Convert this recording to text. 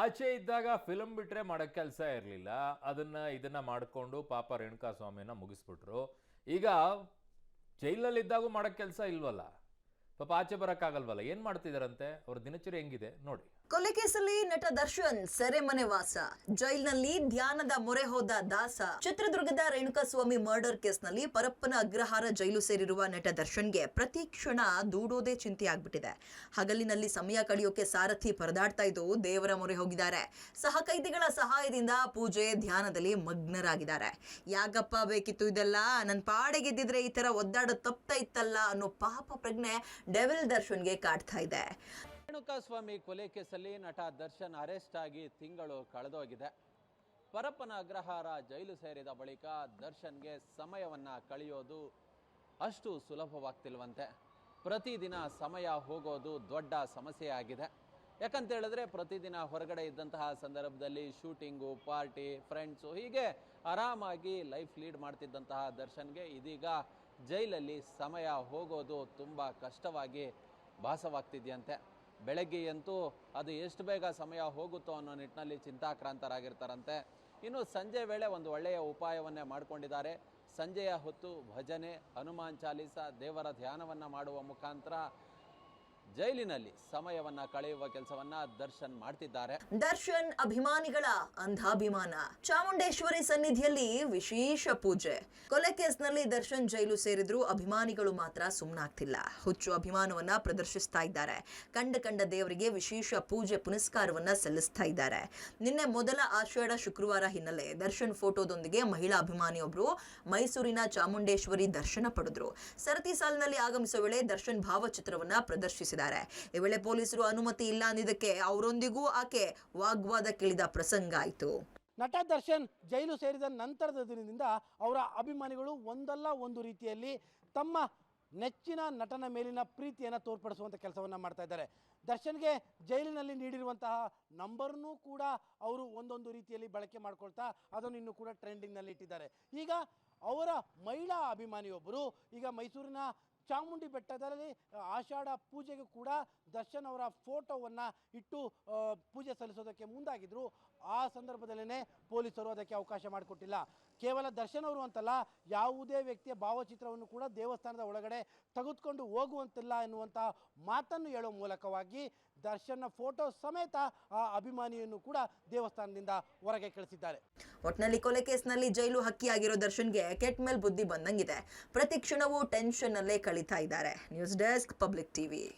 ಆಚೆ ಇದ್ದಾಗ ಫಿಲಮ್ ಬಿಟ್ರೆ ಮಾಡೋ ಕೆಲಸ ಇರಲಿಲ್ಲ. ಇದನ್ನ ಮಾಡಿಕೊಂಡು ಪಾಪ ರೇಣುಕಾ ಸ್ವಾಮಿನ ಮುಗಿಸ್ಬಿಟ್ರು. ಈಗ ಜೈಲಲ್ಲಿದ್ದಾಗೂ ಮಾಡೋ ಕೆಲಸ ಇಲ್ವಲ್ಲ, ಪಾಪ ಆಚೆ ಬರೋಕ್ಕಾಗಲ್ವಲ್ಲ, ಏನು ಮಾಡ್ತಿದಾರಂತೆ? ಅವ್ರ ದಿನಚರಿ ಹೆಂಗಿದೆ ನೋಡಿ. ಕೊಲೆ ಕೇಸಲ್ಲಿ ನಟ ದರ್ಶನ್ ಸೆರೆಮನೆ ವಾಸ, ಜೈಲಿನಲ್ಲಿ ಧ್ಯಾನದ ಮೊರೆ ಹೋದ ದಾಸ. ಚಿತ್ರದುರ್ಗದ ರೇಣುಕಾಸ್ವಾಮಿ ಮರ್ಡರ್ ಕೇಸ್ನಲ್ಲಿ ಪರಪ್ಪನ ಅಗ್ರಹಾರ ಜೈಲು ಸೇರಿರುವ ನಟ ದರ್ಶನ್ಗೆ ಪ್ರತಿ ಕ್ಷಣ ದೂಡೋದೇ ಚಿಂತೆ ಆಗ್ಬಿಟ್ಟಿದೆ. ಹಗಲಿನಲ್ಲಿ ಸಮಯ ಕಳೆಯೋಕೆ ಸಾರಥಿ ಪರದಾಡ್ತಾ ಇದ್ದು ದೇವರ ಮೊರೆ ಹೋಗಿದ್ದಾರೆ. ಸಹ ಕೈದಿಗಳ ಸಹಾಯದಿಂದ ಪೂಜೆ ಧ್ಯಾನದಲ್ಲಿ ಮಗ್ನರಾಗಿದ್ದಾರೆ. ಯಾಕಪ್ಪ ಬೇಕಿತ್ತು ಇದೆಲ್ಲ? ನನ್ನ ಪಾಡೆಗೆದ್ದಿದ್ರೆ ಈ ತರ ಒದ್ದಾಡೋದು ತಪ್ತಾ ಇತ್ತಲ್ಲ ಅನ್ನೋ ಪಾಪ ಪ್ರಜ್ಞೆ ಡೆವಿಲ್ ದರ್ಶನ್ಗೆ ಕಾಡ್ತಾ ಇದೆ. ರೇಣುಕಾಸ್ವಾಮಿ ಕೊಲೆ ಕೇಸಲ್ಲಿ ನಟ ದರ್ಶನ್ ಅರೆಸ್ಟ್ ಆಗಿ ತಿಂಗಳು ಕಳೆದೋಗಿದೆ. ಪರಪ್ಪನ ಅಗ್ರಹಾರ ಜೈಲು ಸೇರಿದ ಬಳಿಕ ದರ್ಶನ್ಗೆ ಸಮಯವನ್ನು ಕಳೆಯೋದು ಅಷ್ಟು ಸುಲಭವಾಗ್ತಿಲ್ವಂತೆ. ಪ್ರತಿದಿನ ಸಮಯ ಹೋಗೋದು ದೊಡ್ಡ ಸಮಸ್ಯೆಯಾಗಿದೆ. ಯಾಕಂತ ಹೇಳಿದ್ರೆ ಪ್ರತಿದಿನ ಹೊರಗಡೆ ಇದ್ದಂತಹ ಸಂದರ್ಭದಲ್ಲಿ ಶೂಟಿಂಗು, ಪಾರ್ಟಿ, ಫ್ರೆಂಡ್ಸು ಹೀಗೆ ಆರಾಮಾಗಿ ಲೈಫ್ ಲೀಡ್ ಮಾಡ್ತಿದ್ದಂತಹ ದರ್ಶನ್ಗೆ ಇದೀಗ ಜೈಲಲ್ಲಿ ಸಮಯ ಹೋಗೋದು ತುಂಬ ಕಷ್ಟವಾಗಿ ಭಾಸವಾಗ್ತಿದೆಯಂತೆ. ಬೆಳಗ್ಗೆಯಂತೂ ಅದು ಎಷ್ಟು ಬೇಗ ಸಮಯ ಹೋಗುತ್ತೋ ಅನ್ನೋ ನಿಟ್ಟಿನಲ್ಲಿ ಚಿಂತಾಕ್ರಾಂತರಾಗಿರ್ತಾರಂತೆ. ಇನ್ನು ಸಂಜೆ ವೇಳೆ ಒಂದು ಒಳ್ಳೆಯ ಉಪಾಯವನ್ನೇ ಮಾಡಿಕೊಂಡಿದ್ದಾರೆ. ಸಂಜೆಯ ಹೊತ್ತು ಭಜನೆ, ಹನುಮಾನ್ ಚಾಲೀಸ, ದೇವರ ಧ್ಯಾನವನ್ನು ಮಾಡುವ ಮುಖಾಂತರ ಜೈಲಿನಲ್ಲಿ ಸಮಯವನ್ನ ಕಳೆಯುವ ಕೆಲಸವನ್ನ ದರ್ಶನ್ ಮಾಡ್ತಿದ್ದಾರೆ. ದರ್ಶನ್ ಅಭಿಮಾನಿಗಳ ಅಂಧಾಭಿಮಾನ. ಚಾಮುಂಡೇಶ್ವರಿ ಸನ್ನಿಧಿಯಲ್ಲಿ ವಿಶೇಷ ಪೂಜೆ. ಕೊಲೆ ಕೇಸ್ನಲ್ಲಿ ದರ್ಶನ್ ಜೈಲು ಸೇರಿದ್ರು ಅಭಿಮಾನಿಗಳು ಮಾತ್ರ ಸುಮ್ಮನಾಗ್ತಿಲ್ಲ. ಹುಚ್ಚು ಅಭಿಮಾನವನ್ನ ಪ್ರದರ್ಶಿಸ್ತಾ ಇದ್ದಾರೆ. ಕಂಡ ದೇವರಿಗೆ ವಿಶೇಷ ಪೂಜೆ ಪುನಸ್ಕಾರವನ್ನ ಸಲ್ಲಿಸ್ತಾ ಇದ್ದಾರೆ. ನಿನ್ನೆ ಮೊದಲ ಆಷಾಢ ಶುಕ್ರವಾರ ಹಿನ್ನೆಲೆ ದರ್ಶನ್ ಫೋಟೋದೊಂದಿಗೆ ಮಹಿಳಾ ಅಭಿಮಾನಿಯೊಬ್ಬರು ಮೈಸೂರಿನ ಚಾಮುಂಡೇಶ್ವರಿ ದರ್ಶನ ಪಡೆದ್ರು. ಸರತಿ ಸಾಲಿನಲ್ಲಿ ಆಗಮಿಸುವ ವೇಳೆ ದರ್ಶನ್ ಭಾವಚಿತ್ರವನ್ನ ಪ್ರದರ್ಶಿಸಿದ್ದಾರೆ. ಈ ವೇಳೆ ಪೊಲೀಸರು ಅನುಮತಿ ಇಲ್ಲ ಅಂದಿದ್ದಕ್ಕೆ ಅವರೊಂದಿಗೂ ಆಕೆ ವಾಗ್ವಾದಕ್ಕಿಳಿದ ಪ್ರಸಂಗ ಆಯಿತು. ನಟ ದರ್ಶನ್ ಜೈಲು ಸೇರಿದ ನಂತರದ ದಿನದಿಂದ ಅವರ ಅಭಿಮಾನಿಗಳು ಒಂದಲ್ಲ ಒಂದು ರೀತಿಯಲ್ಲಿ ತಮ್ಮ ನೆಚ್ಚಿನ ನಟನ ಮೇಲಿನ ಪ್ರೀತಿಯನ್ನು ತೋರ್ಪಡಿಸುವಂಥ ಕೆಲಸವನ್ನು ಮಾಡ್ತಾ ಇದ್ದಾರೆ. ದರ್ಶನ್ಗೆ ಜೈಲಿನಲ್ಲಿ ನೀಡಿರುವಂತಹ ನಂಬರ್ನೂ ಕೂಡ ಅವರು ಒಂದೊಂದು ರೀತಿಯಲ್ಲಿ ಬಳಕೆ ಮಾಡ್ಕೊಳ್ತಾ ಅದನ್ನು ಇನ್ನೂ ಕೂಡ ಟ್ರೆಂಡಿಂಗ್ನಲ್ಲಿ ಇಟ್ಟಿದ್ದಾರೆ. ಈಗ ಅವರ ಮಹಿಳಾ ಅಭಿಮಾನಿಯೊಬ್ಬರು ಈಗ ಮೈಸೂರಿನ ಚಾಮುಂಡಿ ಬೆಟ್ಟದಲ್ಲಿ ಆಷಾಢ ಪೂಜೆಗೂ ಕೂಡ ದರ್ಶನ್ ಅವರ ಫೋಟೋವನ್ನು ಇಟ್ಟು ಪೂಜೆ ಸಲ್ಲಿಸೋದಕ್ಕೆ ಮುಂದಾಗಿದ್ದರು. ಆ ಸಂದರ್ಭದಲ್ಲೇ ಪೊಲೀಸರು ಅದಕ್ಕೆ ಅವಕಾಶ ಮಾಡಿಕೊಟ್ಟಿಲ್ಲ. ಕೇವಲ ದರ್ಶನ್ ಅವರು ಅಂತಲ್ಲ, ಯಾವುದೇ ವ್ಯಕ್ತಿಯ ಭಾವಚಿತ್ರವನ್ನು ಕೂಡ ದೇವಸ್ಥಾನದ ಒಳಗಡೆ ತೆಗೆದುಕೊಂಡು ಹೋಗುವಂತಿಲ್ಲ ಎನ್ನುವಂಥ ಮಾತನ್ನು ಹೇಳುವ ಮೂಲಕವಾಗಿ ದರ್ಶನ್ನ ಫೋಟೋ ಸಮೇತ ಆ ಅಭಿಮಾನಿಯನ್ನು ಕೂಡ ದೇವಸ್ಥಾನದಿಂದ ಹೊರಗೆ ಕಳಿಸಿದ್ದಾರೆ. ಒಟ್ನಲ್ಲಿ ಕೊಲೆ ಕೇಸ್ನಲ್ಲಿ ಜೈಲು ಹಕ್ಕಿಯಾಗಿರೋ ದರ್ಶನ್ಗೆ ಕೆಟ್ಟ ಮೇಲೆ ಬುದ್ಧಿ ಬಂದಂಗಿದೆ. ಪ್ರತಿ ಕ್ಷಣವೂ ಟೆನ್ಷನ್ ಅಲ್ಲೇ ಕಳೀತಾ ಇದ್ದಾರೆ. News desk, public TV.